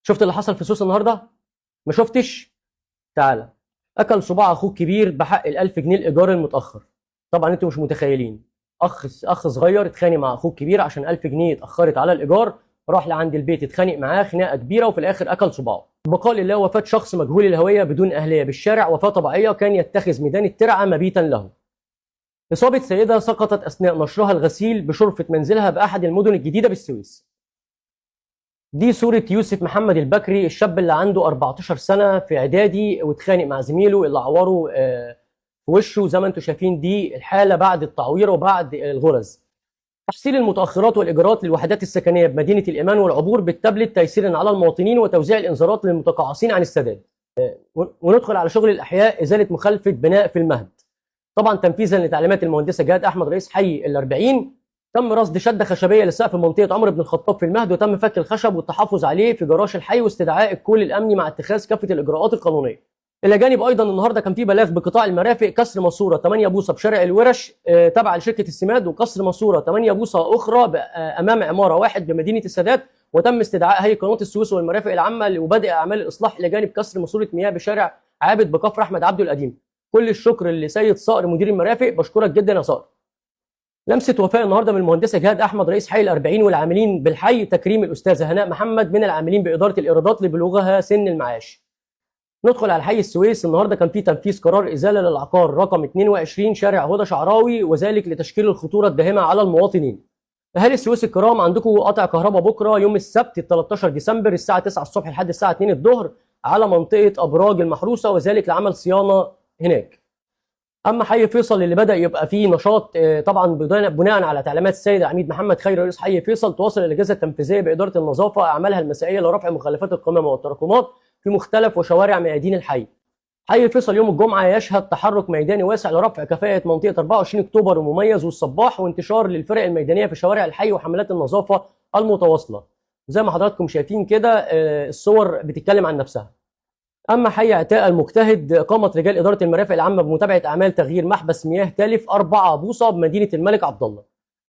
شفت اللي حصل في سوس النهارده؟ ما شفتش؟ تعالى. اكل صباع اخوك كبير بحق ال1000 جنيه الايجار المتاخر. طبعا انتوا مش متخيلين، اخ صغير اتخانق مع اخوك كبير عشان 1000 جنيه اتاخرت على الايجار، راح لعند البيت اتخانق معاه خناقه كبيره وفي الاخر اكل صباعه. بقاء الله وفاه شخص مجهول الهويه بدون اهليه بالشارع، وفاه طبيعيه كان يتخذ ميدان الترعه مبيتا له. اصابه سيده سقطت اثناء نشرها الغسيل بشرفه منزلها باحد المدن الجديده بالسويس. دي صورة يوسف محمد البكري، الشاب اللي عنده 14 سنة في إعدادي واتخانق مع زميله اللي عوره في وشه. زي ما انتم شايفين دي الحالة بعد التعوير وبعد الغرز. تحصيل المتأخرات والإجراءات للوحدات السكنية بمدينة الإيمان والعبور بالتابلت تيسيرا على المواطنين وتوزيع الإنذارات للمتقاعسين عن السداد. وندخل على شغل الأحياء، إزالة مخالفة بناء في المهد. طبعا تنفيذا لتعليمات المهندسة جهاد أحمد رئيس حي ال40، تم رصد شده خشبيه لسقف منطقه عمر بن الخطاب في المهد، وتم فك الخشب والتحفظ عليه في جراج الحي واستدعاء الكل الامني مع اتخاذ كافه الاجراءات القانونيه. الى جانب ايضا النهارده كان في بلاغ بقطاع المرافق كسر ماسوره 8 بوصه بشارع الورش تابعه لشركه السماد، وكسر ماسوره 8 بوصه اخرى امام عماره واحد بمدينه السادات، وتم استدعاء هيئه قناه السويس والمرافق العامه وبدء اعمال الاصلاح الى جانب كسر ماسوره مياه بشارع عابد بكفر احمد عبده القديم. كل الشكر لسيد صقر مدير المرافق، بشكرك جدا يا صقر. لمسه وفاء النهارده من المهندسه جهاد احمد رئيس حي ال40 والعاملين بالحي، تكريم الاستاذه هناء محمد من العاملين باداره الايرادات لبلوغها سن المعاش. ندخل على حي السويس، النهارده كان في تنفيذ قرار ازاله للعقار رقم 22 شارع هدى شعراوي، وذلك لتشكيل الخطوره الداهمه على المواطنين. اهالي السويس الكرام، عندكم قطع كهرباء بكره يوم السبت 13 ديسمبر الساعه 9 الصبح لحد الساعه 2 الظهر على منطقه ابراج المحروسه، وذلك لعمل صيانه هناك. اما حي فيصل اللي بدا يبقى فيه نشاط طبعا بناء على تعليمات السيد عميد محمد خيري رئيس حي فيصل، تواصل الاجهزه التنفيذيه باداره النظافه اعمالها المسائيه لرفع مخلفات القمامه والتراكمات في مختلف وشوارع ميادين الحي. حي فيصل يوم الجمعه يشهد تحرك ميداني واسع لرفع كفاءه منطقه 24 اكتوبر ومميز والصباح، وانتشار للفرق الميدانيه في شوارع الحي وحملات النظافه المتواصله. زي ما حضراتكم شايفين كده الصور بتتكلم عن نفسها. اما حي عتاق المجتهد، قامت رجال اداره المرافق العامه بمتابعه اعمال تغيير محبس مياه تالف 4 بوصه بمدينه الملك عبد الله.